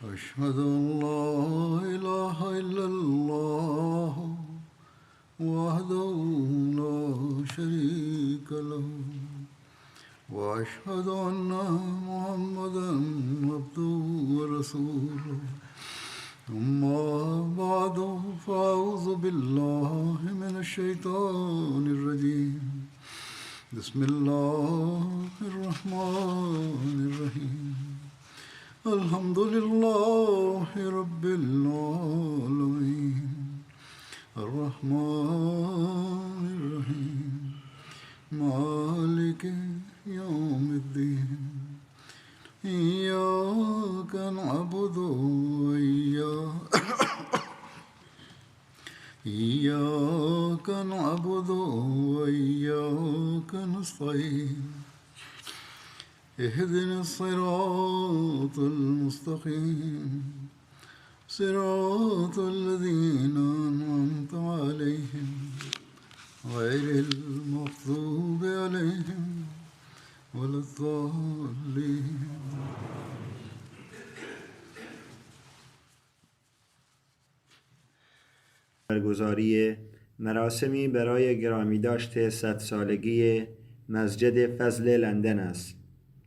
أشهد أن لا إله إلا الله وحده لا شريك له وأشهد أن محمدا عبده ورسوله أما بعد فأعوذ بالله من الشيطان الرجيم بسم الله الرحمن الرحيم الحمد لله رب العالمين الرحمن الرحيم مالك يوم الدين إياك نعبد إياك نعبد وإياك نستعين اهدنا الصراط المستقيم صراط الذين أنعمت عليهم غير المغضوب عليهم ولا الضالين. برگزاری مراسمی برای گرامی داشته 100 سالگی مسجد فضل لندن است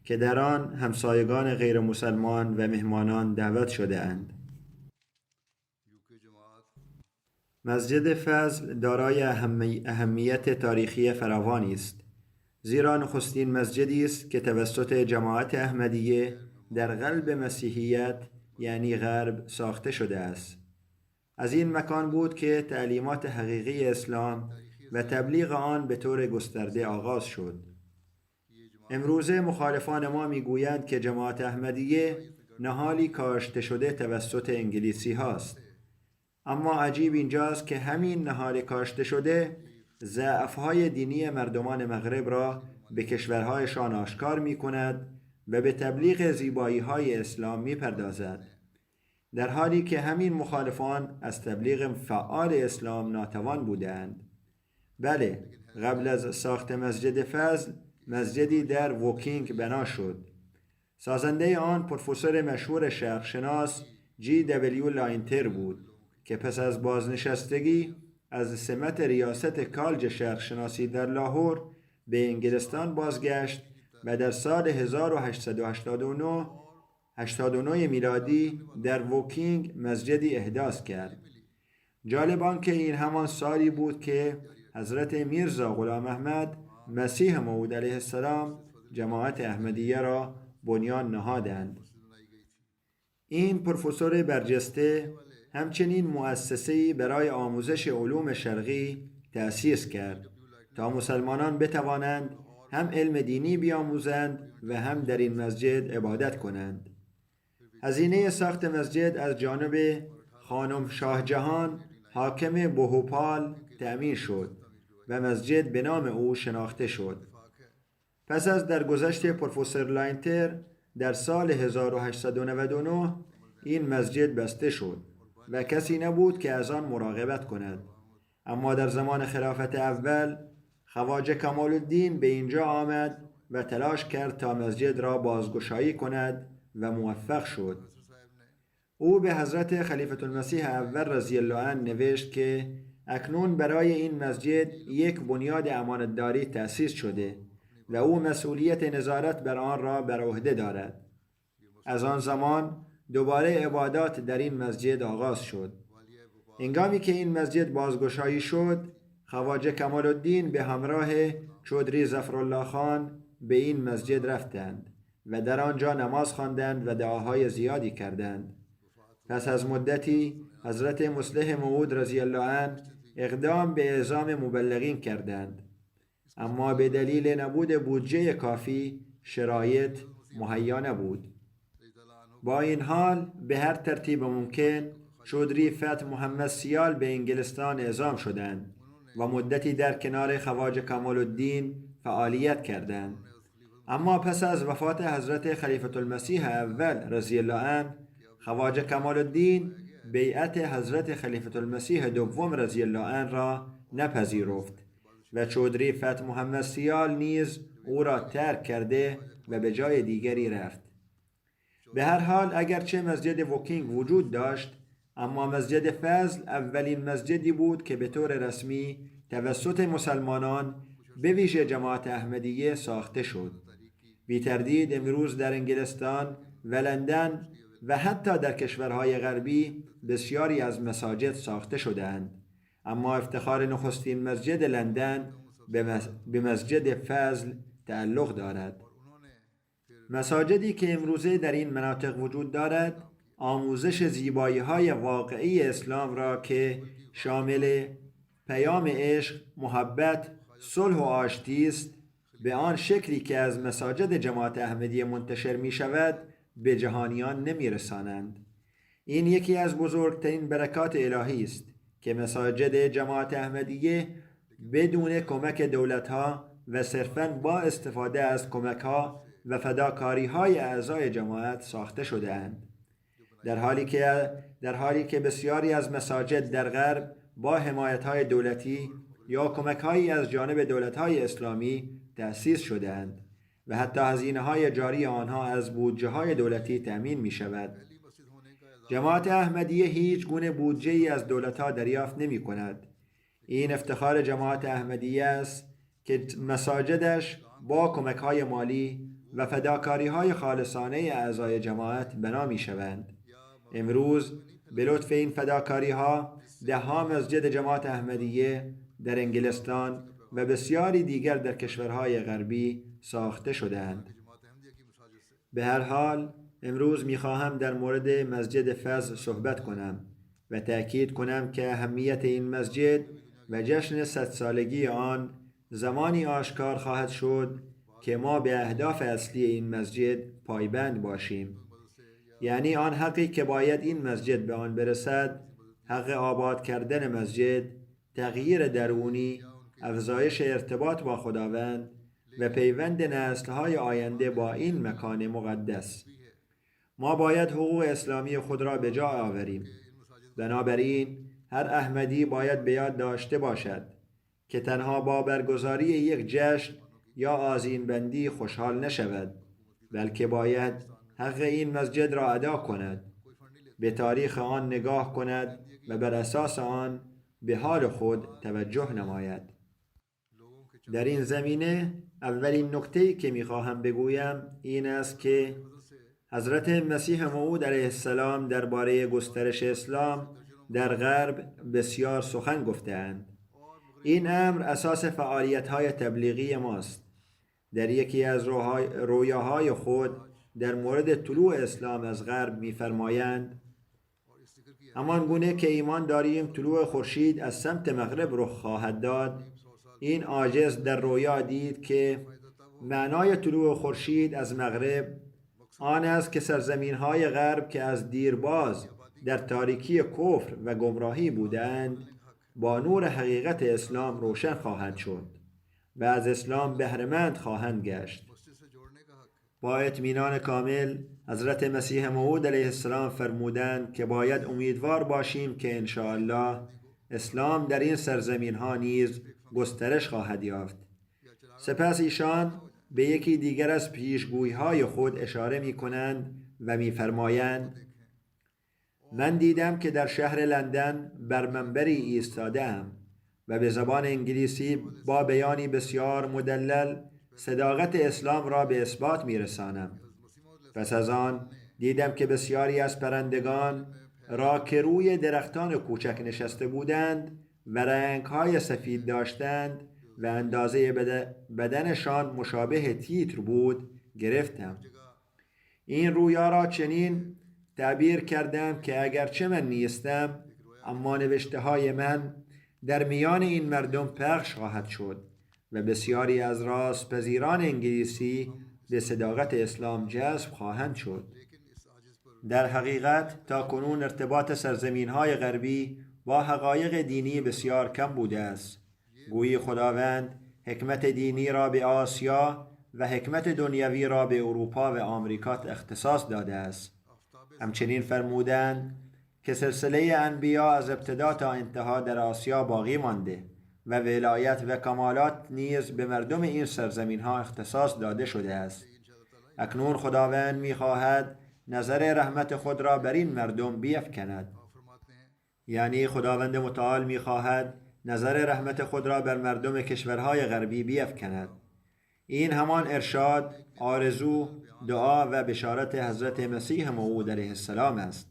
که در آن همسایگان غیر مسلمان و مهمانان دعوت شده اند. مسجد فضل دارای اهمیت تاریخی فراوانی است، زیرا نخستین مسجدی است که توسط جماعت احمدیه در قلب مسیحیت یعنی غرب ساخته شده است. از این مکان بود که تعلیمات حقیقی اسلام و تبلیغ آن به طور گسترده آغاز شد. امروزه مخالفان ما میگویند که جماعت احمدیه نهالی کاشته شده توسط انگلیسی هاست. اما عجیب اینجاست که همین نهال کاشته شده ضعف‌های دینی مردمان مغرب را به کشورهایشان آشکار می کند و به تبلیغ زیبایی‌های اسلام می پردازد، در حالی که همین مخالفان از تبلیغ فعال اسلام ناتوان بودند. بله، قبل از ساخت مسجد فضل مسجدی در ووکینگ بنا شد. سازنده آن پروفسور مشهور شرقشناس G.W. لاینتر بود که پس از بازنشستگی از سمت ریاست کالج شرقشناسی در لاهور به انگلستان بازگشت و در سال 1889 میلادی در ووکینگ مسجدی احداث کرد. جالب آن که این همان سالی بود که حضرت میرزا غلام احمد مسیح موعود علیه السلام جماعت احمدیه را بنیان نهادند. این پروفسور برجسته همچنین مؤسسه‌ای برای آموزش علوم شرقی تأسیس کرد تا مسلمانان بتوانند هم علم دینی بیاموزند و هم در این مسجد عبادت کنند. هزینه ساخت مسجد از جانب خانم شاه جهان حاکم بهوپال تأمین شد و مسجد به نام او شناخته شد. پس از درگذشت پروفسور لاینتر در سال 1899 این مسجد بسته شد و کسی نبود که از آن مراقبت کند. اما در زمان خلافت اول خواجه کمال الدین به اینجا آمد و تلاش کرد تا مسجد را بازگشایی کند و موفق شد. او به حضرت خلیفة المسیح اول رضی الله عنه نوشت که اکنون برای این مسجد یک بنیاد امانتداری تأسیس شده و او مسئولیت نظارت بر آن را بر عهده دارد. از آن زمان دوباره عبادات در این مسجد آغاز شد. هنگامی که این مسجد بازگشایی شد، خواجه کمال الدین به همراه چودری ظفرالله خان به این مسجد رفتند و در آنجا نماز خواندند و دعاهای زیادی کردند. پس از مدتی حضرت مصلح موعود رضی الله عنه اقدام به اعزام مبلغین کردند، اما به دلیل نبود بودجه کافی شرایط مهیا نبود. با این حال به هر ترتیب ممکن چودری فتح محمد سیال به انگلستان اعزام شدند و مدتی در کنار خواجه کمال الدین فعالیت کردند. اما پس از وفات حضرت خلیفة المسیح اول رضی الله عنه خواجه کمال الدین بیعت حضرت خلیفة المسیح دوم رضی الله عنه را نپذیرفت و چودری فتح محمد سیال نیز او را ترک کرده و به جای دیگری رفت. به هر حال اگرچه مسجد ووکینگ وجود داشت، اما مسجد فضل اولین مسجدی بود که به طور رسمی توسط مسلمانان به ویژه جماعت احمدیه ساخته شد. بی تردید امروز در انگلستان و لندن و حتی در کشورهای غربی بسیاری از مساجد ساخته شده‌اند، اما افتخار نخستین مسجد لندن به مسجد فضل تعلق دارد. مساجدی که امروزه در این مناطق وجود دارد آموزش زیبایی‌های واقعی اسلام را که شامل پیام عشق، محبت، صلح و آشتی است، به آن شکلی که از مساجد جماعت احمدیه منتشر می شود به جهانیان نمی رسانند. این یکی از بزرگترین برکات الهی است که مساجد جماعت احمدیه بدون کمک دولت‌ها و صرفاً با استفاده از کمک‌ها و فداکاری‌های اعضای جماعت ساخته شده‌اند. در حالی که بسیاری از مساجد در غرب با حمایت‌های دولتی یا کمک‌هایی از جانب دولت‌های اسلامی تأسیس شده‌اند و حتی هزینه‌های جاری آنها از بودجه‌های دولتی تأمین می‌شود. جماعت احمدیه هیچ گونه بودجه‌ای از دولت‌ها دریافت نمی‌کند. این افتخار جماعت احمدیه است که مساجدش با کمک‌های مالی و فداکاری‌های خالصانه اعضای جماعت بنا می‌شوند. امروز به لطف این فداکاری‌ها ده‌ها مسجد جماعت احمدیه در انگلستان و بسیاری دیگر در کشورهای غربی ساخته شده‌اند. به هر حال امروز می‌خواهم در مورد مسجد فضل صحبت کنم و تأکید کنم که اهمیت این مسجد و جشن 100 سالگی آن زمانی آشکار خواهد شد که ما به اهداف اصلی این مسجد پایبند باشیم. یعنی آن حقی که باید این مسجد به آن برسد، حق آباد کردن مسجد، تغییر درونی، افزایش ارتباط با خداوند و پیوند نسل‌های آینده با این مکان مقدس. ما باید حقوق اسلامی خود را به جا آوریم. بنابراین هر احمدی باید به یاد داشته باشد که تنها با برگزاری یک جشن یا آذین‌بندی خوشحال نشود، بلکه باید حق این مسجد را ادا کند، به تاریخ آن نگاه کند و بر اساس آن به حال خود توجه نماید. در این زمینه اولین نکته‌ای که می‌خواهم بگویم این است که حضرت مسیح موعود علیه السلام درباره گسترش اسلام در غرب بسیار سخن گفته‌اند. این امر اساس فعالیت‌های تبلیغی ماست. در یکی از رویاهای خود در مورد طلوع اسلام از غرب می‌فرمایند: همان گونه که ایمان داریم طلوع خورشید از سمت مغرب رخ خواهد داد، این عاجز در رویا دید که معنای طلوع خورشید از مغرب آن است که سرزمین‌های غرب که از دیرباز در تاریکی کفر و گمراهی بودند با نور حقیقت اسلام روشن خواهند شد و از اسلام بهره‌مند خواهند گشت. با اطمینان کامل حضرت مسیح موعود علیه السلام فرمودند که باید امیدوار باشیم که انشاءالله اسلام در این سرزمین ها نیز گسترش خواهد یافت. سپس ایشان به یکی دیگر از پیشگویی های خود اشاره می کنند و می فرمایند: من دیدم که در شهر لندن بر منبری ایستاده‌ام و به زبان انگلیسی با بیانی بسیار مدلل صداقت اسلام را به اثبات می رسانم. پس از آن دیدم که بسیاری از پرندگان را که روی درختان کوچک نشسته بودند و رنگ‌های سفید داشتند و اندازه بدنشان مشابه تیتر بود گرفتم. این رویا را چنین تعبیر کردم که اگرچه من نیستم، اما نوشته‌های من در میان این مردم پخش خواهد شد و بسیاری از راستپذیران انگلیسی به صداقت اسلام جذب خواهند شد. در حقیقت تا کنون ارتباط سرزمین‌های غربی با حقایق دینی بسیار کم بوده است. گویی خداوند حکمت دینی را به آسیا و حکمت دنیوی را به اروپا و آمریکا اختصاص داده است. همچنین فرمودند که سلسله انبیا از ابتدا تا انتها در آسیا باقی مانده و ولایت و کمالات نیز به مردم این سرزمین ها اختصاص داده شده است. اکنون خداوند می‌خواهد نظر رحمت خود را بر این مردم بیفکند. یعنی خداوند متعال می‌خواهد نظر رحمت خود را بر مردم کشورهای غربی بیفکند. این همان ارشاد، آرزو، دعا و بشارت حضرت مسیح موعود علیه السلام است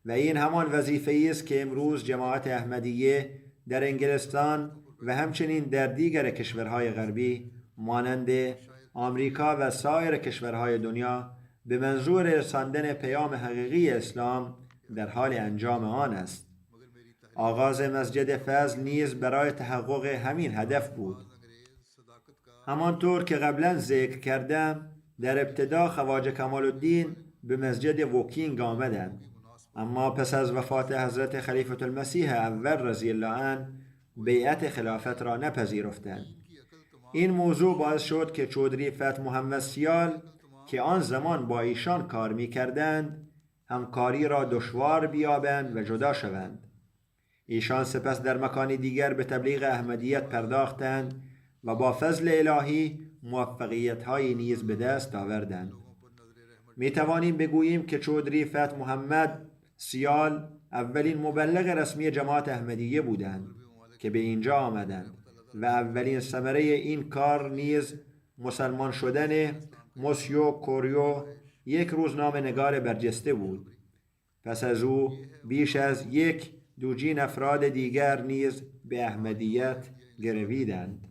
و این همان وظیفه‌ای است که امروز جماعت احمدیه در انگلستان و همچنین در دیگر کشورهای غربی مانند آمریکا و سایر کشورهای دنیا به منظور رساندن پیام حقیقی اسلام در حال انجام آن است. آغاز مسجد فضل نیز برای تحقق همین هدف بود. همانطور که قبلا ذکر کردم، در ابتدا خواجه کمال الدین به مسجد ووکینگ آمدند، اما پس از وفات حضرت خلیفة المسیح اول رضی الله عنه بیعت خلافت را نپذیرفتند. این موضوع باعث شد که چودری فتح محمد سیال که آن زمان با ایشان کار می کردند همکاری را دشوار بیابند و جدا شوند. ایشان سپس در مکانی دیگر به تبلیغ احمدیت پرداختند و با فضل الهی موفقیت‌هایی نیز به دست آوردند. می توانیم بگوییم که چودری فتح محمد سیال اولین مبلغ رسمی جماعت احمدیه بودند که به اینجا آمدند و اولین ثمره این کار نیز مسلمان شدن موسیو کوریو، یک روزنامه نگار برجسته بود. پس از او بیش از یک دوجین افراد دیگر نیز به احمدیت گرویدند.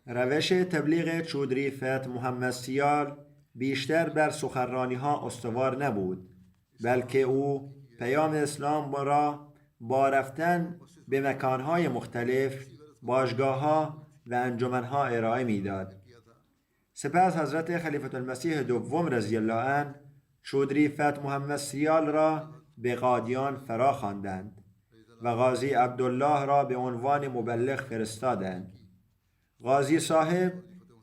روش تبلیغ چودری فتح محمد سیال بیشتر بر سخنرانی‌ها استوار نبود، بلکه او پیام اسلام را با رفتن به مکانهای مختلف، باشگاه‌ها و انجمن‌ها ارائه می‌داد. سپس حضرت خلیفة المسیح دوم رضی الله عنه چودری فتح محمد سیال را به قادیان فرا خواندند و قاضی عبدالله را به عنوان مبلغ فرستادند. قاضی صاحب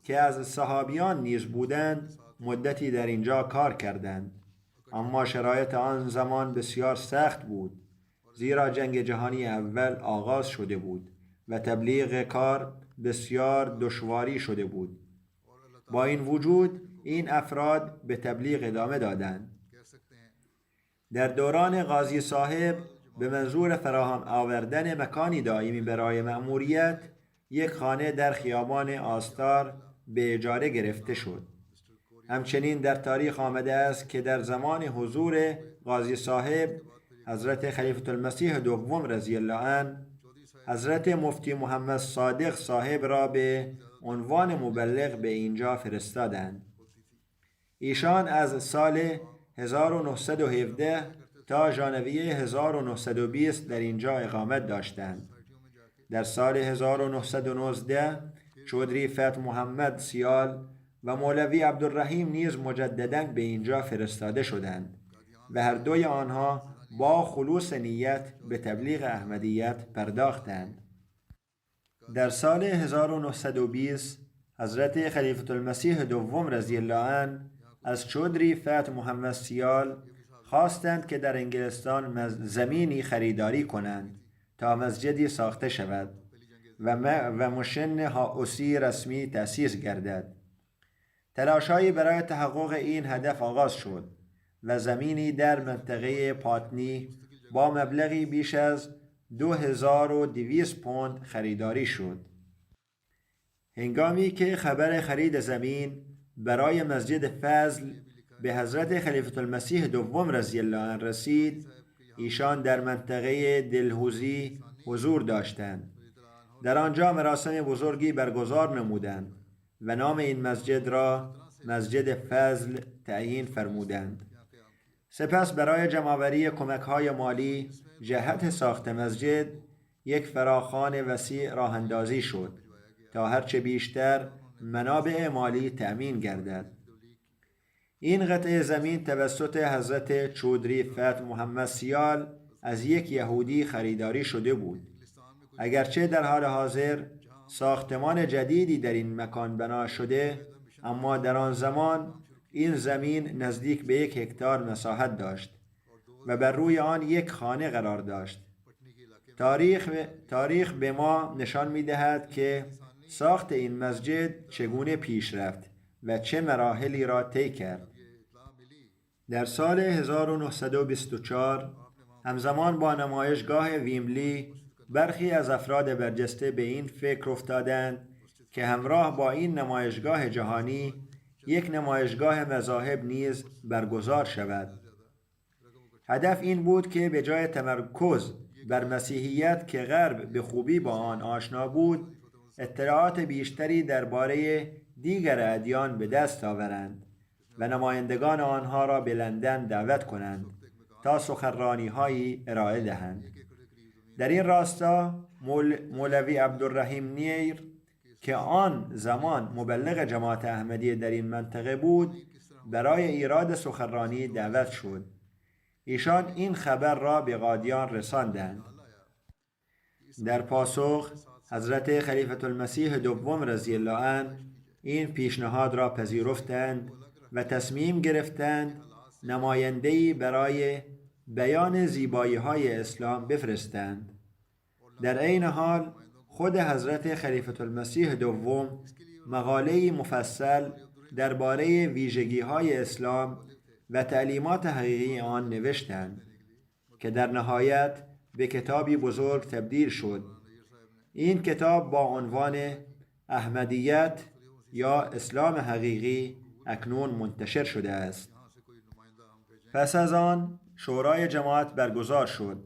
که از صحابیان نیز بودند مدتی در اینجا کار کردند، اما شرایط آن زمان بسیار سخت بود، زیرا جنگ جهانی اول آغاز شده بود و تبلیغ کار بسیار دشواری شده بود. با این وجود این افراد به تبلیغ ادامه دادند. در دوران قاضی صاحب به منظور فراهم آوردن مکانی دائمی برای مأموریت، یک خانه در خیابان آستار به اجاره گرفته شد. همچنین در تاریخ آمده است که در زمان حضور قاضی صاحب حضرت خلیفة المسیح دوم رضی الله عنه حضرت مفتی محمد صادق صاحب را به عنوان مبلغ به اینجا فرستادند. ایشان از سال 1917 تا ژانویه 1920 در اینجا اقامت داشتند. در سال 1919 چودری فتح محمد سیال و مولوی عبدالرحیم نیز مجدداً به اینجا فرستاده شدند و هر دوی آنها با خلوص نیت به تبلیغ احمدیت پرداختند. در سال 1920 حضرت خلیفة المسیح دوم رضی الله عنه از چودری فتح محمد سیال خواستند که در انگلستان زمینی خریداری کنند تا مسجدی ساخته شود و مشن هاوسی رسمی تأسیس گردد. تلاش‌هایی برای تحقق این هدف آغاز شد و زمینی در منطقه پاتنی با مبلغی بیش از 2200 پوند خریداری شد. هنگامی که خبر خرید زمین برای مسجد فضل به حضرت خلیفة المسیح دوم رضی الله عنه رسید، ایشان در منطقه دلهوزی حضور داشتند. در آنجا مراسم بزرگی برگزار نمودند و نام این مسجد را مسجد فضل تعیین فرمودند. سپس برای جمع‌آوری کمک‌های مالی جهت ساخت مسجد یک فراخوان وسیع راه اندازی شد تا هرچه بیشتر منابع مالی تأمین گردد. این قطعه زمین توسط حضرت چودری فتح محمد سیال از یک یهودی خریداری شده بود. اگرچه در حال حاضر ساختمان جدیدی در این مکان بنا شده، اما در آن زمان این زمین نزدیک به 1 هکتار مساحت داشت و بر روی آن یک خانه قرار داشت. تاریخ به ما نشان می‌دهد که ساخت این مسجد چگونه پیش رفت و چه مراحلی را طی کرد. در سال 1924 همزمان با نمایشگاه ویمبلی برخی از افراد برجسته به این فکر افتادند که همراه با این نمایشگاه جهانی یک نمایشگاه مذاهب نیز برگزار شود. هدف این بود که به جای تمرکز بر مسیحیت که غرب به خوبی با آن آشنا بود، اطلاعات بیشتری درباره دیگر ادیان به دست آورند و نمایندگان آنها را به لندن دعوت کنند تا سخنرانی‌هایی ارائه دهند. در این راستا مولوی عبدالرحیم نیر که آن زمان مبلغ جماعت احمدیه در این منطقه بود، برای ایراد سخنرانی دعوت شد. ایشان این خبر را به قادیان رساندند. در پاسخ حضرت خلیفة المسیح دوم رضی الله عنه این پیشنهاد را پذیرفتند و تصمیم گرفتند نماینده‌ای برای بیان زیبایی‌های اسلام بفرستند. در عین حال خود حضرت خلیفة المسیح دوم مقاله‌ای مفصل درباره ویژگی‌های اسلام و تعلیمات حقیقی آن نوشتند که در نهایت به کتابی بزرگ تبدیل شد. این کتاب با عنوان احمدیت یا اسلام حقیقی اکنون منتشر شده است. پس از آن شورای جماعت برگزار شد.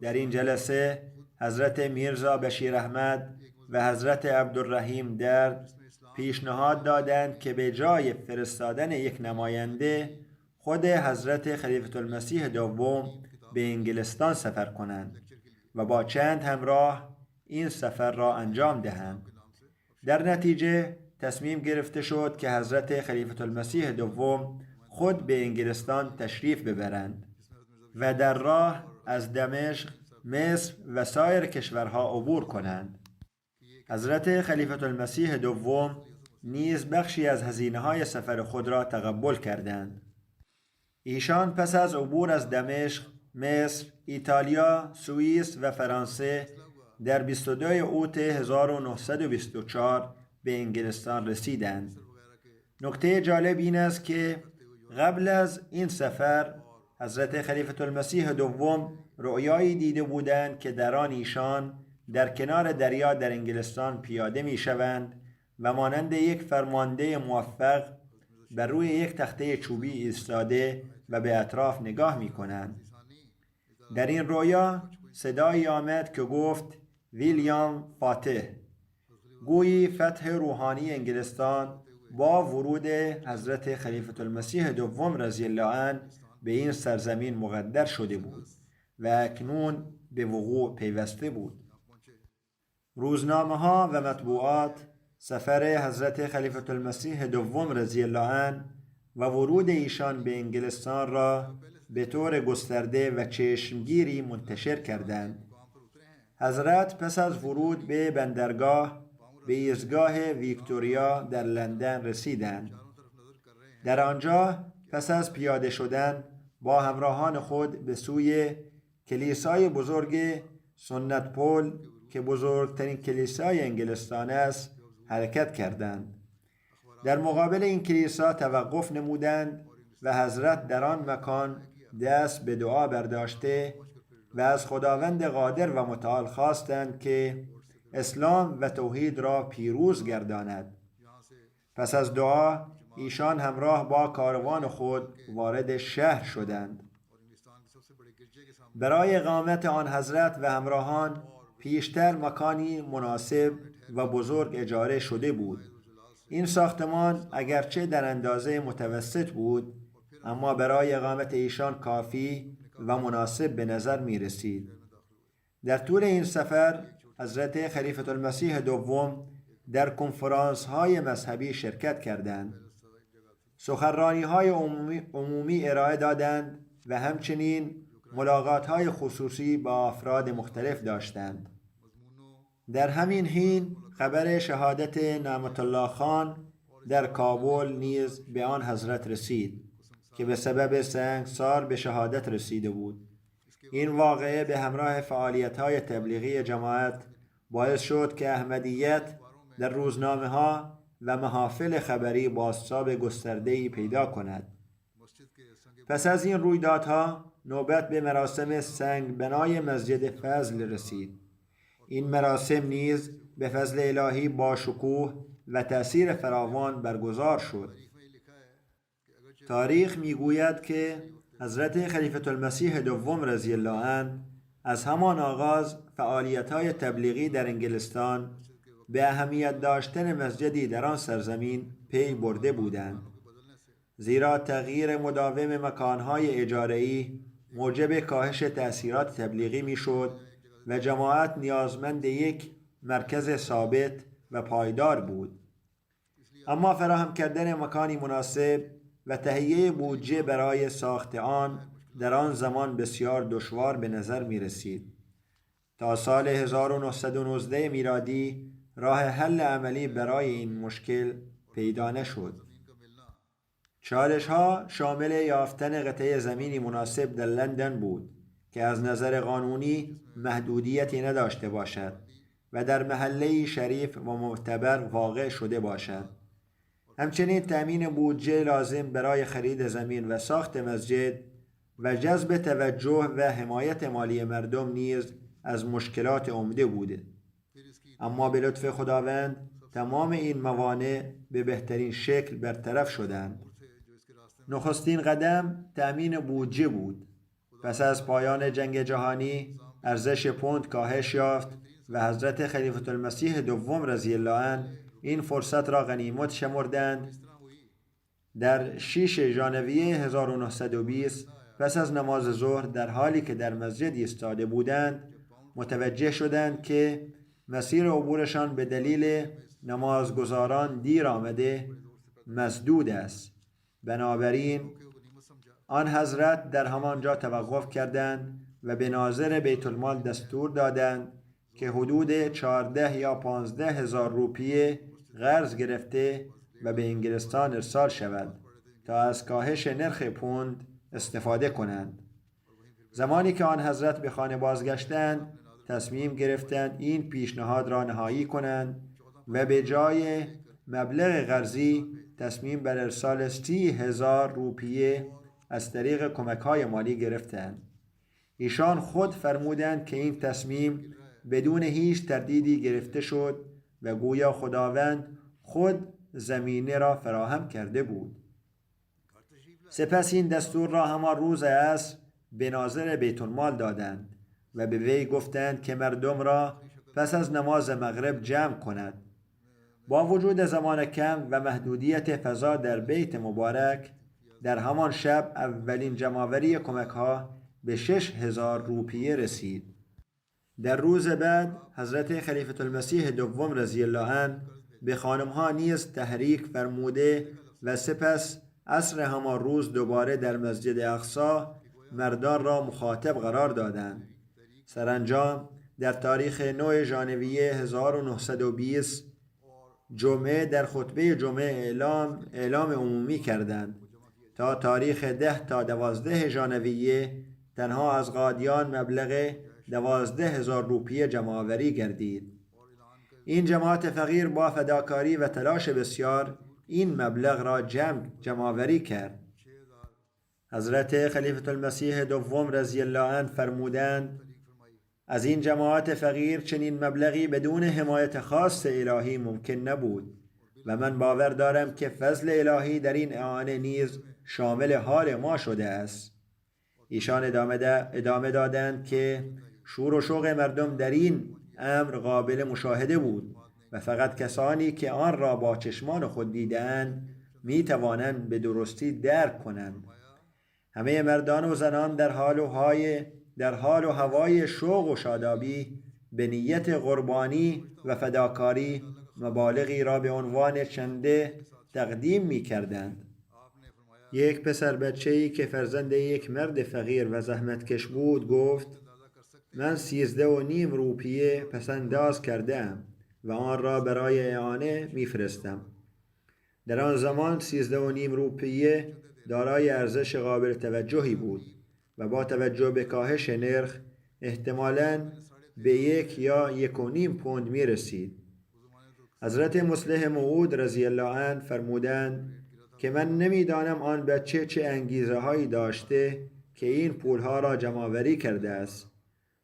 در این جلسه حضرت میرزا بشیر احمد و حضرت عبدالرحیم درد پیشنهاد دادند که به جای فرستادن یک نماینده خود حضرت خلیفة المسیح دوم به انگلستان سفر کنند و با چند همراه این سفر را انجام دهند. در نتیجه تصمیم گرفته شد که حضرت خلیفة المسیح دوم خود به انگلستان تشریف ببرند و در راه از دمشق، مصر و سایر کشورها عبور کنند. حضرت خلیفة المسیح دوم نیز بخشی از هزینه‌های سفر خود را تقبل کردند. ایشان پس از عبور از دمشق، مصر، ایتالیا، سوئیس و فرانسه در 22 اوت 1924 به انگلستان رسیدند. نکته جالب این است که قبل از این سفر حضرت خلیفة المسیح دوم رؤیایی دیده بودند که در آن ایشان در کنار دریا در انگلستان پیاده می شوند و مانند یک فرمانده موفق بر روی یک تخته چوبی ایستاده و به اطراف نگاه می کنند. در این رؤیا صدایی آمد که گفت ویلیام فاتح، گویی فتح روحانی انگلستان با ورود حضرت خلیفة المسیح دوم رضی الله عنه به این سرزمین مقدر شده بود و اکنون به وقوع پیوسته بود. روزنامه ها و مطبوعات سفر حضرت خلیفة المسیح دوم رضی الله عنه و ورود ایشان به انگلستان را به طور گسترده و چشمگیری منتشر کردند. حضرت پس از ورود به بندرگاه به ایستگاه ویکتوریا در لندن رسیدند. در آنجا پس از پیاده شدن با همراهان خود به سوی کلیسای بزرگ سنت پول که بزرگترین کلیسای انگلستان است حرکت کردند. در مقابل این کلیسا توقف نمودند و حضرت در آن مکان دست به دعا برداشته و از خداوند قادر و متعال خواستند که اسلام و توحید را پیروز گرداند. پس از دعا ایشان همراه با کاروان خود وارد شهر شدند. برای اقامت آن حضرت و همراهان پیشتر مکانی مناسب و بزرگ اجاره شده بود. این ساختمان اگرچه در اندازه متوسط بود، اما برای اقامت ایشان کافی و مناسب به نظر می رسید. در طول این سفر حضرت خلیفة المسیح دوم در کنفرانس های مذهبی شرکت کردند. سخنرانی های عمومی ارائه دادند و همچنین ملاقات های خصوصی با افراد مختلف داشتند. در همین حین خبر شهادت نعمت الله خان در کابل نیز به آن حضرت رسید که به سبب سنگسار به شهادت رسیده بود. این واقعه به همراه فعالیت‌های تبلیغی جماعت باعث شد که احمدیت در روزنامه‌ها و محافل خبری بازتاب گسترده‌ای پیدا کند. پس از این رویدادها نوبت به مراسم سنگ بنای مسجد فضل رسید. این مراسم نیز به فضل الهی با شکوه و تأثیر فراوان برگزار شد. تاریخ میگوید که حضرت خلیفة المسیح دوم رضی الله عنه از همان آغاز فعالیت‌های تبلیغی در انگلستان به اهمیت داشتن مسجدی در آن سرزمین پی برده بودند، زیرا تغییر مداوم مکانهای اجاره‌ای موجب کاهش تأثیرات تبلیغی میشد و جماعت نیازمند یک مرکز ثابت و پایدار بود. اما فراهم کردن مکانی مناسب و تهیه بودجه برای ساخت آن در آن زمان بسیار دشوار به نظر می رسید. تا سال 1919 میلادی راه حل عملی برای این مشکل پیدا نشد. چالش‌ها شامل یافتن قطعه زمینی مناسب در لندن بود که از نظر قانونی محدودیتی نداشته باشد و در محله شریف و معتبر واقع شده باشد. همچنین تأمین بودجه لازم برای خرید زمین و ساخت مسجد و جذب توجه و حمایت مالی مردم نیز از مشکلات عمده بوده. اما به لطف خداوند تمام این موانع به بهترین شکل برطرف شدند. نخستین قدم تأمین بودجه بود. پس از پایان جنگ جهانی ارزش پوند کاهش یافت و حضرت خلیفة المسیح دوم رضی الله عنه این فرصت را غنیمت شمردند. در 6 ژانویه 1920 پس از نماز ظهر در حالی که در مسجد ایستاده بودند متوجه شدند که مسیر عبورشان به دلیل نمازگزاران دیر آمده مسدود است. بنابراین آن حضرت در همانجا توقف کردند و به ناظر بیت المال دستور دادند که حدود 14 یا 15 هزار روپیه قرض گرفته و به انگلستان ارسال شود تا از کاهش نرخ پوند استفاده کنند. زمانی که آن حضرت به خانه بازگشتند تصمیم گرفتند این پیشنهاد را نهایی کنند و به جای مبلغ قرضی تصمیم بر ارسال 30,000 روپیه از طریق کمک‌های مالی گرفتند. ایشان خود فرمودند که این تصمیم بدون هیچ تردیدی گرفته شد و گویا خداوند خود زمینه را فراهم کرده بود. سپس این دستور را همان روز عصر به ناظر بیت المال دادند و به وی گفتند که مردم را پس از نماز مغرب جمع کند. با وجود زمان کم و محدودیت فضا در بیت مبارک در همان شب اولین جمع‌آوری کمک‌ها به 6,000 روپیه رسید. در روز بعد حضرت خلیفة المسیح دوم رضی الله عنه به خانم‌ها نیز تحریک فرموده و سپس عصر همان روز دوباره در مسجد اقصی مردان را مخاطب قرار دادند. سرانجام در تاریخ 9 ژانویه 1920 جمعه در خطبه جمعه اعلام عمومی کردند تا تاریخ 10 تا 12 ژانویه تنها از قادیان مبلغ 12,000 روپیه جمع‌آوری گردید. این جماعت فقیر با فداکاری و تلاش بسیار این مبلغ را جمع‌آوری کرد. حضرت خلیفة المسیح دوم رضی الله عنه فرمودند از این جماعت فقیر چنین مبلغی بدون حمایت خاص الهی ممکن نبود و من باور دارم که فضل الهی در این اعانه نیز شامل حال ما شده است. ایشان ادامه دادند که شور و شوق مردم در این امر قابل مشاهده بود و فقط کسانی که آن را با چشمان خود دیدند می توانند به درستی درک کنند. همه مردان و زنان در حال و هوای شوق و شادابی به نیت قربانی و فداکاری مبالغی را به عنوان چنده تقدیم می کردند. یک پسر بچه‌ای که فرزند یک مرد فقیر و زحمتکش بود گفت من 13.5 روپیه پسنداز کردم و آن را برای اعانه میفرستم. در آن زمان 13.5 روپیه دارای ارزش قابل توجهی بود و با توجه به کاهش نرخ احتمالاً به 1 یا 1.5 پوند می رسید. حضرت مصلح موعود رضی الله عنه فرمودند که من نمیدانم آن بچه چه انگیزه هایی داشته که این پولها را جمع‌آوری کرده است،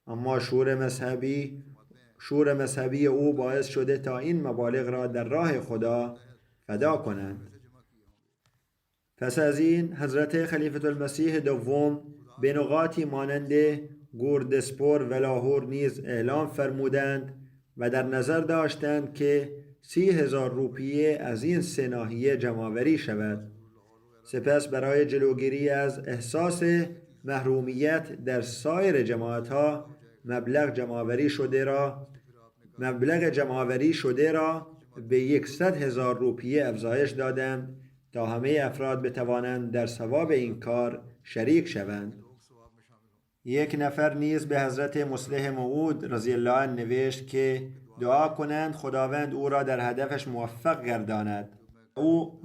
اما شور مذهبی او باعث شده تا این مبالغ را در راه خدا فدا کنند. پس از این حضرت خلیفة المسیح دوم به نقاطی مانند گوردسپور و لاهور نیز اعلام فرمودند و در نظر داشتند که 30,000 روپیه از این سه ناحیه جمع‌آوری شود. سپس برای جلوگیری از احساس محرومیت در سایر جماعتها مبلغ جمع‌آوری شده را به 100,000 روپیه افزایش دادند تا همه افراد بتوانند در ثواب این کار شریک شوند. یک نفر نیز به حضرت مصلح موعود رضی الله عنه نوشت که دعا کنند خداوند او را در هدفش موفق گرداند. او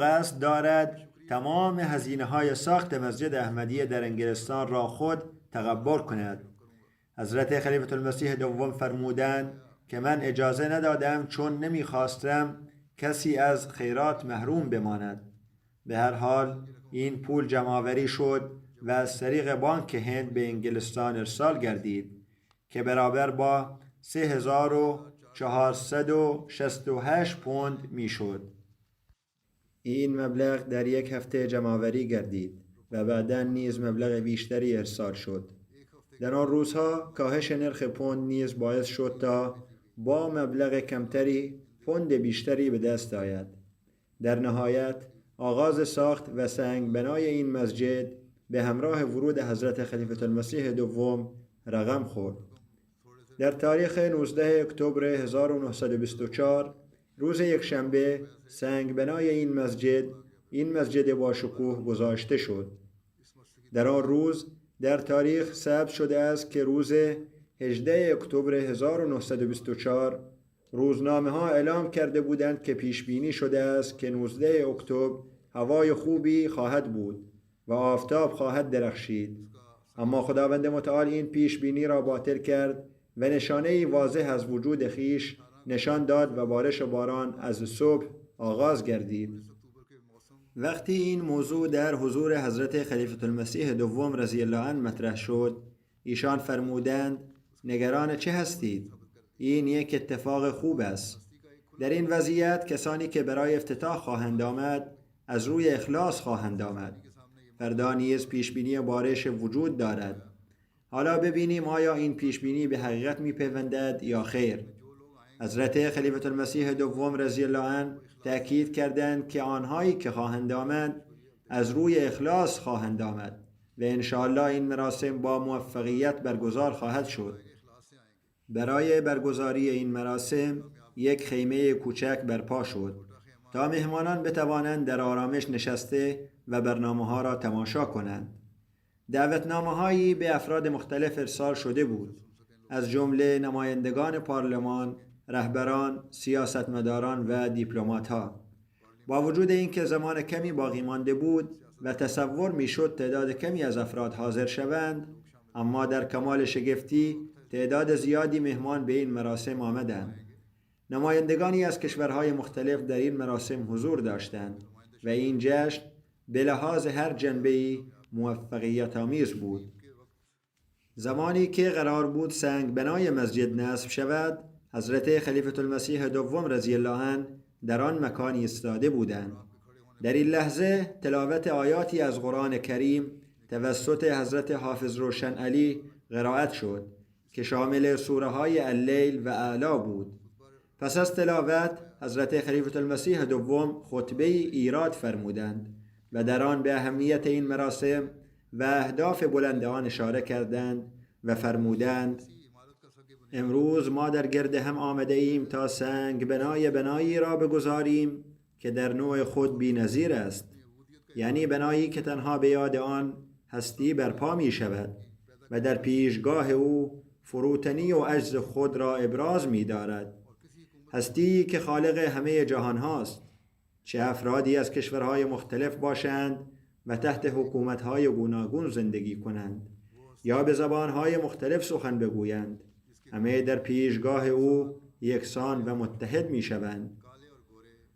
قصد دارد تمام هزینه‌های ساخت مسجد احمدیه در انگلستان را خود تقبل کند. حضرت خلیفة المسیح دوم فرمودند که من اجازه ندادم چون نمیخواستم کسی از خیرات محروم بماند. به هر حال این پول جمع‌آوری شد و از طریق بانک هند به انگلستان ارسال گردید که برابر با 3,468 پوند میشد. این مبلغ در یک هفته جمع‌آوری گردید و بعداً نیز مبلغ بیشتری ارسال شد. در آن روزها کاهش نرخ پوند نیز باعث شد تا با مبلغ کمتری پوند بیشتری به دست آید. در نهایت آغاز ساخت و سنگ بنای این مسجد به همراه ورود حضرت خلیفة المسیح دوم رقم خورد. در تاریخ 19 اکتبر 1924 روز یکشنبه سنگ بنای این مسجد با شکوه گذاشته شد. در آن روز در تاریخ ثبت شده است که روز 18 اکتبر 1924 روزنامه ها اعلام کرده بودند که پیش بینی شده است که 19 اکتبر هوای خوبی خواهد بود و آفتاب خواهد درخشید، اما خداوند متعال این پیش بینی را باطل کرد و نشانه‌ای واضح از وجود خیش نشان داد و بارش باران از صبح آغاز گردید. وقتی این موضوع در حضور حضرت خلیفة المسیح دوم رضی الله عنه مطرح شد، ایشان فرمودند نگران چه هستید؟ این یک اتفاق خوب است. در این وضعیت کسانی که برای افتتاح خواهند آمد از روی اخلاص خواهند آمد. فردا نیز پیشبینی بارش وجود دارد. حالا ببینیم آیا این پیشبینی به حقیقت میپیوندد یا خیر. حضرت خلیفة المسیح دوم رضی الله عنه تأکید کردند که آنهایی که خواهند آمد از روی اخلاص خواهند آمد و انشاءالله این مراسم با موفقیت برگزار خواهد شد. برای برگزاری این مراسم یک خیمه کوچک برپا شد تا مهمانان بتوانند در آرامش نشسته و برنامه‌ها را تماشا کنند. دعوتنامه‌هایی به افراد مختلف ارسال شده بود، از جمله نمایندگان پارلمان، رهبران، سیاستمداران و دیپلمات‌ها. با وجود اینکه زمان کمی باقی مانده بود و تصور میشد تعداد کمی از افراد حاضر شوند، اما در کمال شگفتی تعداد زیادی مهمان به این مراسم آمدند. نمایندگانی از کشورهای مختلف در این مراسم حضور داشتند و این جشن به لحاظ هر جنبه‌ای موفقیت آمیز بود. زمانی که قرار بود سنگ بنای مسجد نصب شود، حضرت خلیفة المسیح دوم رضی الله عنه در آن مکان ایستاده بودند. در این لحظه تلاوت آیاتی از قرآن کریم توسط حضرت حافظ روشن علی قرائت شد که شامل سوره های اللیل و اعلی بود. پس از تلاوت حضرت خلیفة المسیح دوم خطبه ایراد فرمودند و در آن به اهمیت این مراسم و اهداف بلند آن اشاره کردند و فرمودند امروز ما در گرد هم آمده ایم تا سنگ بنایی را بگذاریم که در نوع خود بی‌نظیر است، یعنی بنایی که تنها به یاد آن هستی برپا می شود و در پیشگاه او فروتنی و عجز خود را ابراز می دارد. هستی که خالق همه جهان هاست، چه افرادی از کشورهای مختلف باشند و تحت حکومتهای گوناگون زندگی کنند یا به زبانهای مختلف سخن بگویند، همه در پیشگاه او یکسان و متحد می شوند.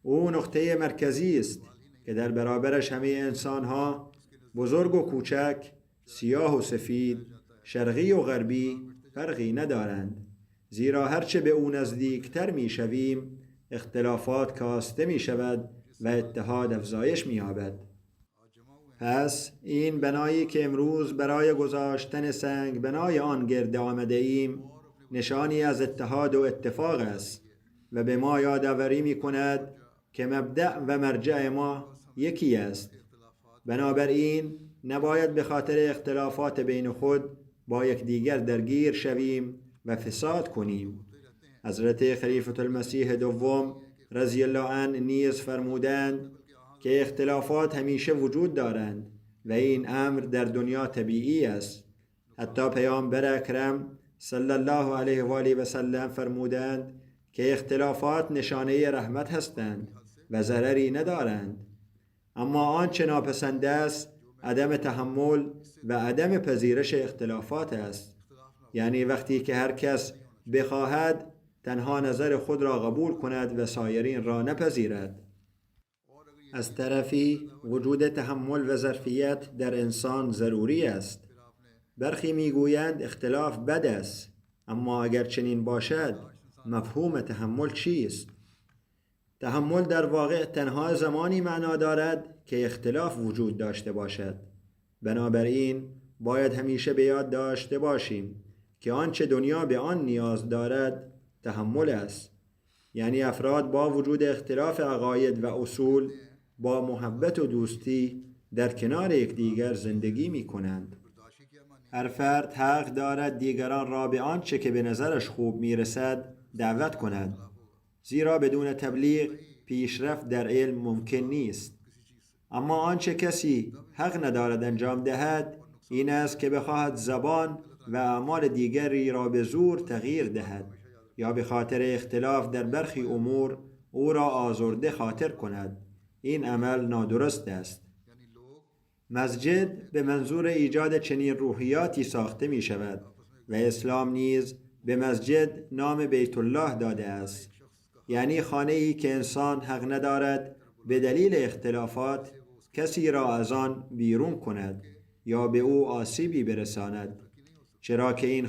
او نقطه مرکزی است، که در برابرش همه انسانها بزرگ و کوچک، سیاه و سفید، شرقی و غربی فرقی ندارند، زیرا هرچه به او نزدیکتر می شویم اختلافات کاسته می شود و اتحاد افزایش می یابد. پس این بنایی که امروز برای گذاشتن سنگ بنای آن گرد آمده ایم نشانی از اتحاد و اتفاق است و به ما یادآوری می کند که مبدأ و مرجع ما یکی است. بنابراین نباید به خاطر اختلافات بین خود با یکدیگر درگیر شویم و فساد کنیم. حضرت خلیفة المسیح دوم رضی الله عنه نیز فرمودند که اختلافات همیشه وجود دارند و این امر در دنیا طبیعی است. حتی پیامبر اکرم صلی الله علیه و آله و سلم فرمودند که اختلافات نشانه رحمت هستند و ضرری ندارند. اما آنچه ناپسند است عدم تحمل و عدم پذیرش اختلافات است. یعنی وقتی که هر کس بخواهد تنها نظر خود را قبول کند و سایرین را نپذیرد. از طرفی وجود تحمل و ظرفیت در انسان ضروری است. برخی میگویند اختلاف بد است، اما اگر چنین باشد مفهوم تحمل چیست؟ تحمل در واقع تنها زمانی معنا دارد که اختلاف وجود داشته باشد. بنابراین باید همیشه به یاد داشته باشیم که آنچه دنیا به آن نیاز دارد تحمل است. یعنی افراد با وجود اختلاف عقاید و اصول با محبت و دوستی در کنار یکدیگر زندگی می کنند. هر فرد حق دارد دیگران را به آنچه که به نظرش خوب می رسد دعوت کند، زیرا بدون تبلیغ پیشرفت در علم ممکن نیست. اما آنچه کسی حق ندارد انجام دهد این است که بخواهد زبان و اعمال دیگری را به زور تغییر دهد یا به خاطر اختلاف در برخی امور او را آزرده خاطر کند. این عمل نادرست است. مسجد به منظور ایجاد چنین روحیاتی ساخته می شود و اسلام نیز به مسجد نام بیت الله داده است. یعنی خانه‌ای که انسان حق ندارد به دلیل اختلافات کسی را از آن بیرون کند یا به او آسیبی برساند، چرا که این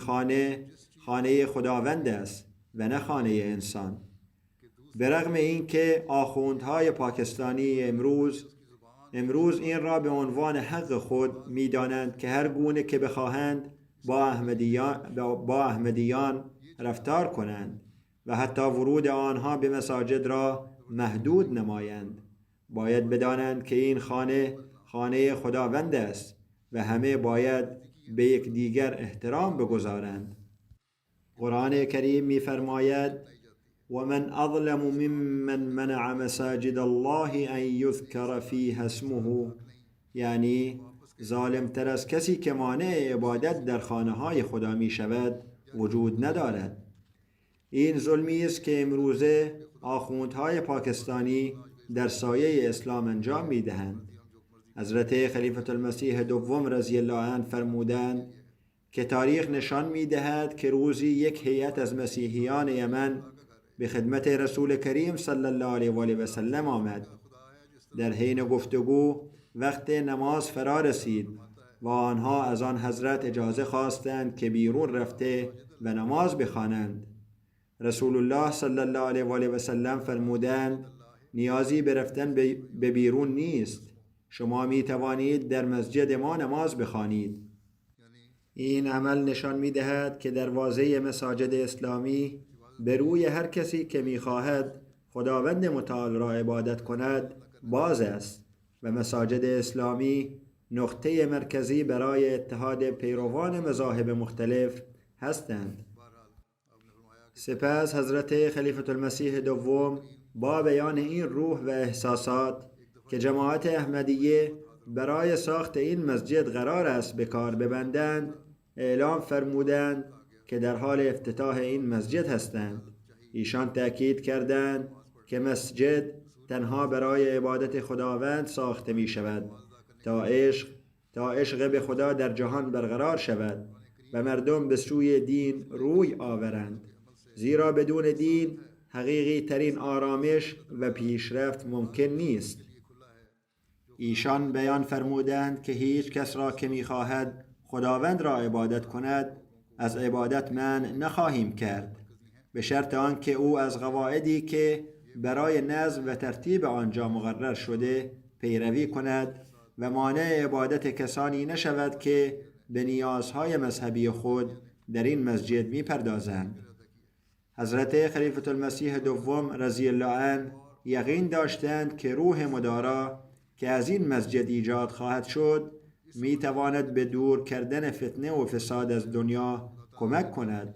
خانه خداوند است و نه خانه انسان. به رغم این که آخوندهای پاکستانی امروز این را به عنوان حق خود می دانند که هر گونه که بخواهند با احمدیان رفتار کنند و حتی ورود آنها به مساجد را محدود نمایند. باید بدانند که این خانه خداوند است و همه باید به یکدیگر احترام بگذارند. قرآن کریم می فرماید ومن اظلم ممن منع مساجد الله ان یذکر فیها اسمه، یعنی ظالم تر از کسی که مانع عبادت در خانه های خدا می شود وجود ندارد. این ظلمی است که امروزه آخوندهای پاکستانی در سایه اسلام انجام می دهند. حضرت خلیفة المسیح دوم رضی الله عنه فرمودند که تاریخ نشان می دهد که روزی یک هیئت از مسیحیان یمن به خدمت رسول کریم صلی الله علیه و آله و سلم آمد. در حین گفتگو وقت نماز فرا رسید و آنها از آن حضرت اجازه خواستند که بیرون رفته و نماز بخوانند. رسول الله صلی الله علیه و آله و سلم فرمودند نیازی به رفتن به بیرون نیست، شما می توانید در مسجد ما نماز بخوانید. این عمل نشان می دهد که دروازه مساجد اسلامی به روی هر کسی که می خواهد خداوند متعال را عبادت کند باز است و مساجد اسلامی نقطه مرکزی برای اتحاد پیروان مذاهب مختلف هستند. سپس حضرت خلیفة المسیح دوم با بیان این روح و احساسات که جماعت احمدیه برای ساخت این مسجد قرار است به کار ببندند اعلام فرمودند که در حال افتتاح این مسجد هستند. ایشان تأکید کردند که مسجد تنها برای عبادت خداوند ساخته می شود تا عشق به خدا در جهان برقرار شود و مردم به سوی دین روی آورند، زیرا بدون دین حقیقی ترین آرامش و پیشرفت ممکن نیست. ایشان بیان فرمودند که هیچ کس را که می‌خواهد خداوند را عبادت کند از عبادت منع نخواهیم کرد، به شرط آنکه او از قواعدی که برای نظم و ترتیب آنجا مقرر شده پیروی کند و مانع عبادت کسانی نشود که به نیازهای مذهبی خود در این مسجد می‌پردازند. حضرت خلیفة المسیح دوم رضی الله عنه یقین داشتند که روح مدارا که از این مسجد ایجاد خواهد شد می‌تواند به دور کردن فتنه و فساد از دنیا کمک کند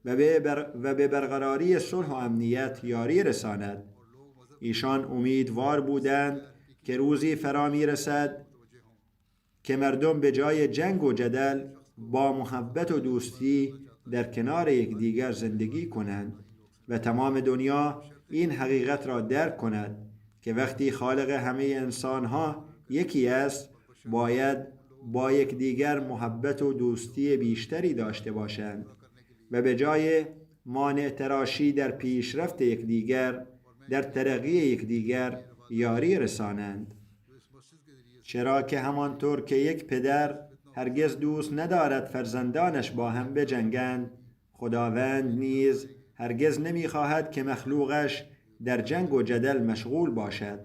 و به برقراری صلح و امنیت یاری رساند. ایشان امیدوار بودند که روزی فرا می‌رسد که مردم به جای جنگ و جدل با محبت و دوستی در کنار یکدیگر زندگی کنند و تمام دنیا این حقیقت را درک کند که وقتی خالق همه انسانها یکی است باید با یکدیگر محبت و دوستی بیشتری داشته باشند و به جای مانع تراشی در پیشرفت یکدیگر در ترقی یکدیگر یاری رسانند. چرا که همانطور که یک پدر هرگز دوست ندارد فرزندانش با هم بجنگند، خداوند نیز هرگز نمیخواهد که مخلوقش در جنگ و جدل مشغول باشد.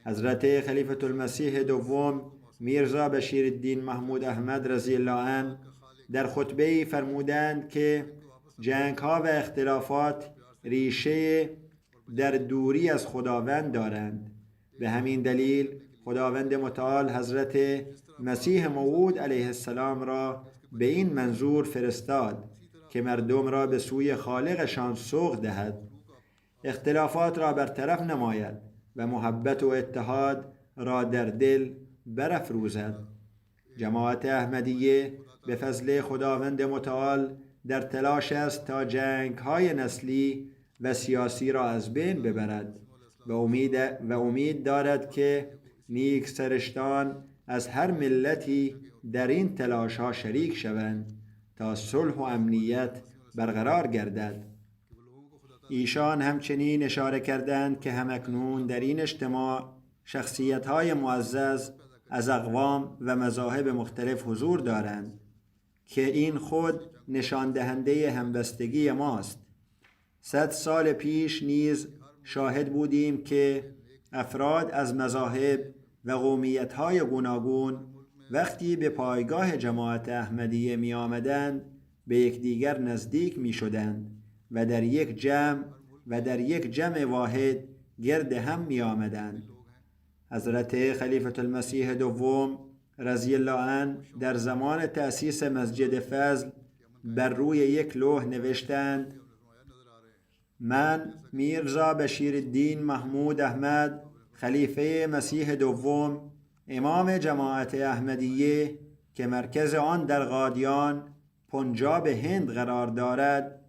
حضرت خلیفة المسیح دوم میرزا بشیرالدین محمود احمد رضی الله عنه در خطبه‌ای فرمودند که جنگ‌ها و اختلافات ریشه در دوری از خداوند دارند. به همین دلیل خداوند متعال حضرت مسیح موعود علیه السلام را به این منظور فرستاد که مردم را به سوی خالقشان سوق دهد، اختلافات را برطرف نماید و محبت و اتحاد را در دل برافروزد. جماعت احمدیه به فضل خداوند متعال در تلاش است تا جنگ‌های نسلی و سیاسی را از بین ببرد و امید دارد که نیک سرشتان از هر ملتی در این تلاش ها شریک شوند تا صلح و امنیت برقرار گردد. ایشان همچنین اشاره کردند که همکنون در این اجتماع شخصیت های معزز از اقوام و مذاهب مختلف حضور دارند که این خود نشان دهنده همبستگی ماست. 100 سال پیش نیز شاهد بودیم که افراد از مذاهب و قومیت‌های گوناگون وقتی به پایگاه جماعت احمدیه می آمدند به یکدیگر نزدیک می شدند و در یک جمع واحد گرد هم می آمدند. حضرت خلیفة المسیح دوم رضی الله عنه در زمان تأسیس مسجد فضل بر روی یک لوح نوشتند: من میرزا بشیرالدین محمود احمد خلیفه مسیح دوم امام جماعت احمدیه که مرکز آن در قادیان پنجاب هند قرار دارد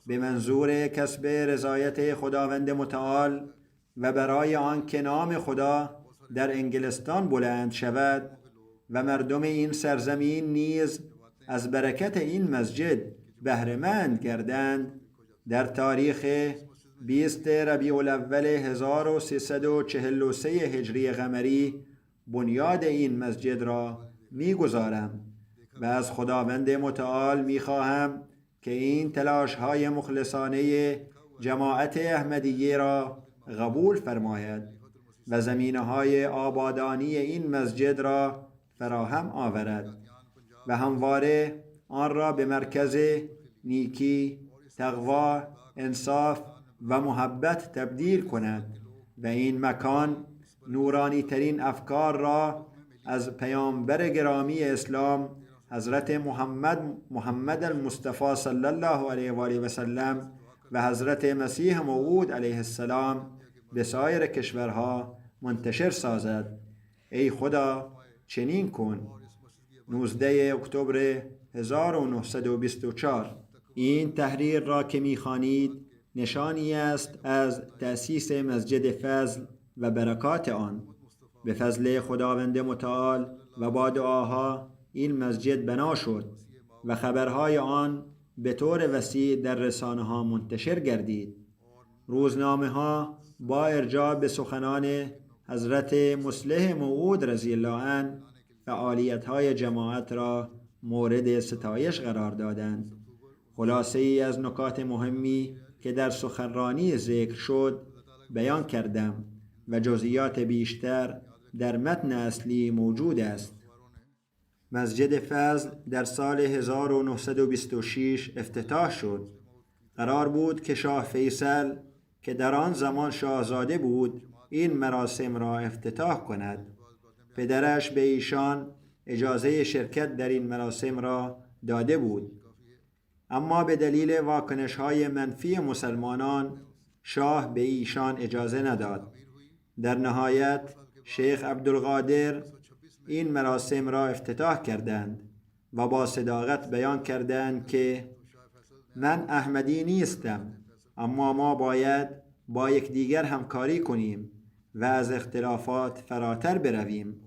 به منظور کسب رضایت خداوند متعال و برای آن که نام خدا در انگلستان بلند شود و مردم این سرزمین نیز از برکت این مسجد بهره‌مند گردند در تاریخ 20 ربیع الاول 1343 هجری قمری بنیاد این مسجد را می‌گذارم و از خداوند متعال می‌خواهم که این تلاش‌های مخلصانه جماعت احمدیه را قبول فرماید و زمینه‌های آبادانی این مسجد را فراهم آورد و همواره آن را به مرکز نیکی، تقوا، انصاف و محبت تبدیل کند و این مکان نورانی ترین افکار را از پیامبر گرامی اسلام حضرت محمد المصطفی صلی الله علیه و آله و سلم و حضرت مسیح موعود علیه السلام به سایر کشورها منتشر سازد. ای خدا چنین کن. 19 اکتبر 1924. این تحریر را که می‌خوانید نشانی است از تأسیس مسجد فضل و برکات آن. به فضل خداوند متعال و با دعاها این مسجد بنا شد و خبرهای آن به طور وسیع در رسانه‌ها منتشر گردید. روزنامه‌ها با ارجاع به سخنان حضرت مصلح موعود رضی الله عنه فعالیت‌های جماعت را مورد ستایش قرار دادند. خلاصه ای از نکات مهمی که در سخنرانی ذکر شد بیان کردم و جزئیات بیشتر در متن اصلی موجود است. مسجد فضل در سال 1926 افتتاح شد. قرار بود که شاه فیصل که در آن زمان شاهزاده بود این مراسم را افتتاح کند. پدرش به ایشان اجازه شرکت در این مراسم را داده بود، اما به دلیل واکنش‌های منفی مسلمانان شاه به ایشان اجازه نداد. در نهایت شیخ عبدالقادر این مراسم را افتتاح کردند و با صداقت بیان کردند که من احمدی نیستم، اما ما باید با یکدیگر همکاری کنیم و از اختلافات فراتر برویم.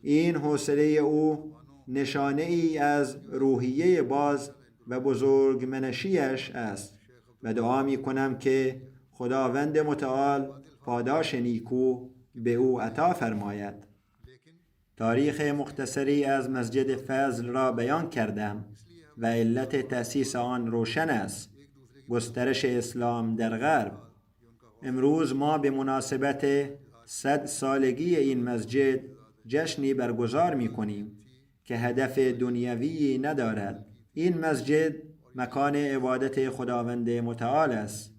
این حوصله او نشانه ای از روحیه باز و بزرگمنشیش است و دعا می کنم که خداوند متعال پاداش نیکو به او عطا فرماید. تاریخ مختصری از مسجد فضل را بیان کردم و علت تأسیس آن روشن است: گسترش اسلام در غرب. امروز ما به مناسبت 100 سالگی این مسجد جشنی برگزار می کنیم که هدف دنیوی ندارد. این مسجد مکان عبادت خداوند متعال است،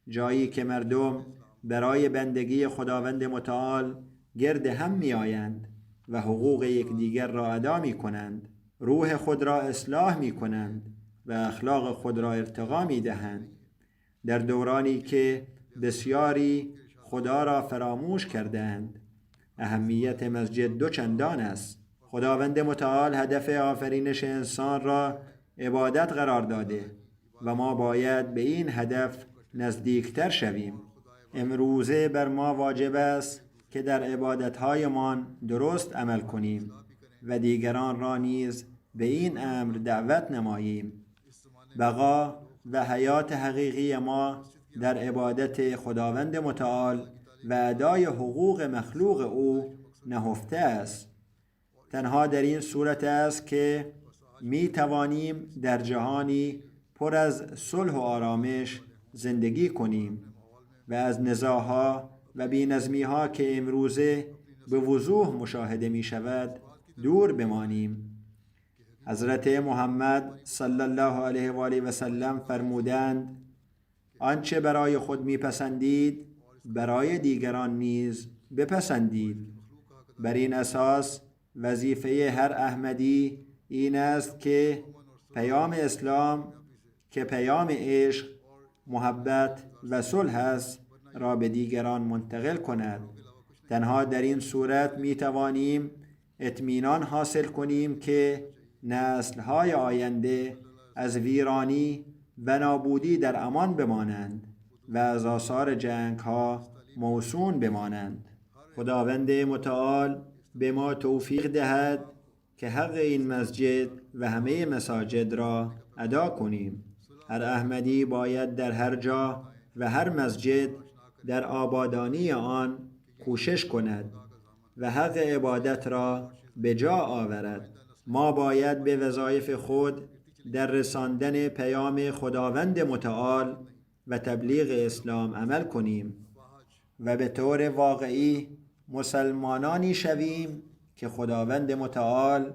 جایی که مردم برای بندگی خداوند متعال گرد هم می آیند و حقوق یکدیگر را ادا می کنند، روح خود را اصلاح می کنند و اخلاق خود را ارتقا می دهند. در دورانی که بسیاری خدا را فراموش کردند، اهمیت مسجد دوچندان است. خداوند متعال هدف آفرینش انسان را عبادت قرار داده و ما باید به این هدف نزدیکتر شویم. امروزه بر ما واجب است که در عبادت‌هایمان درست عمل کنیم و دیگران را نیز به این امر دعوت نماییم. بقا و حیات حقیقی ما در عبادت خداوند متعال و ادای حقوق مخلوق او نهفته است. تنها در این صورت است که می توانیم در جهانی پر از صلح و آرامش زندگی کنیم و از نزاع‌ها و بی‌نظمی‌ها که امروزه به وضوح مشاهده می شود دور بمانیم. حضرت محمد صلی الله علیه و آله و سلم فرمودند: آنچه برای خود میپسندید برای دیگران نیز بپسندید. بر این اساس وظیفه هر احمدی این است که پیام اسلام که پیام عشق، محبت و صلح است را به دیگران منتقل کند. تنها در این صورت می توانیم اطمینان حاصل کنیم که نسل‌های آینده از ویرانی و نابودی در امان بمانند و از آثار جنگ‌ها موسون بمانند. خداوند متعال به ما توفیق دهد که حق این مسجد و همه مساجد را ادا کنیم. هر احمدی باید در هر جا و هر مسجد در آبادانی آن کوشش کند و حق عبادت را به جا آورد. ما باید به وظایف خود در رساندن پیام خداوند متعال و تبلیغ اسلام عمل کنیم و به طور واقعی مسلمانانی شویم که خداوند متعال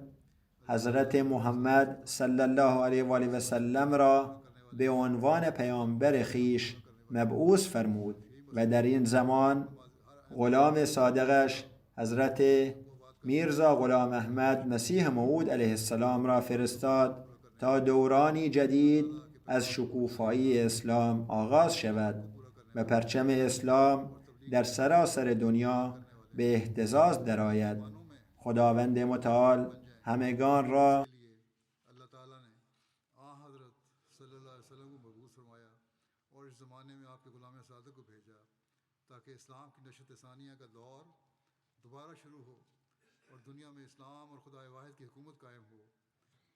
حضرت محمد صلی الله علیه و آله و سلم را به عنوان پیامبر خویش مبعوث فرمود و در این زمان غلام صادقش حضرت میرزا غلام احمد مسیح موعود علیه السلام را فرستاد تا دورانی جدید از شکوفایی اسلام آغاز شود و پرچم اسلام در سراسر دنیا به اهتزاز درآید. خداوند متعال همگان را اللہ تعالیٰ نے حضرت صلی اللہ علیہ وسلم کو مبعوث فرمایا اور اس زمانے میں آپ کے غلام صادق کو بھیجا تاکہ اسلام کی نشت ثانیہ کا دور دوبارہ شروع ہو اور دنیا میں اسلام اور خدا واحد کی حکومت قائم ہو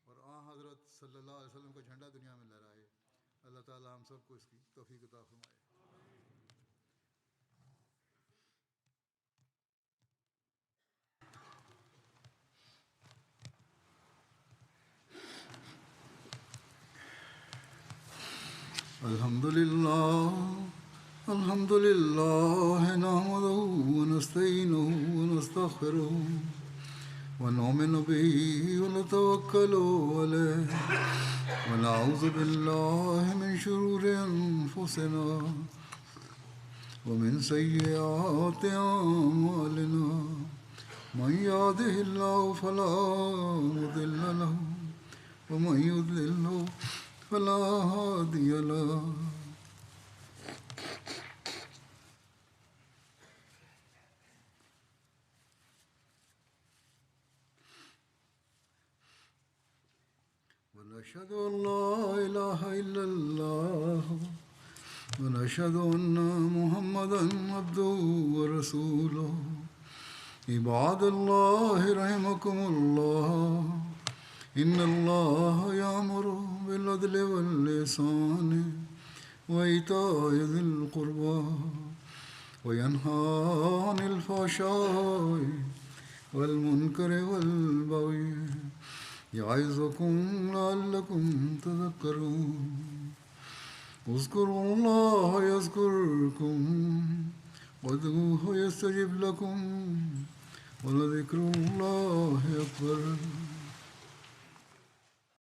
اور حضرت صلی اللہ علیہ وسلم کا جھنڈا دنیا میں لہرائے۔ اللہ تعالیٰ ہم سب کو اس کی توفیق عطا فرمائے۔ الحمد لله الحمد لله نحمده ونستعينه ونستغفره ونؤمن به ونتوكل عليه ونعوذ بالله من شرور أنفسنا ومن سيئات أعمالنا من يهده الله فلا مضل له ومن يضلل فلا هادي له ونشهد أن لا إله إلا الله ونشهد أن محمدا عبده ورسوله عباد الله رحمكم الله إن الله يأمر بالعدل والإحسان وإيتاء ذي القربى وينهى عن الفحشاء والمنكر والبغي يعظكم لعلكم تذكرون اذكروا الله يذكركم وادعوه يستجب لكم ولذكر الله أكبر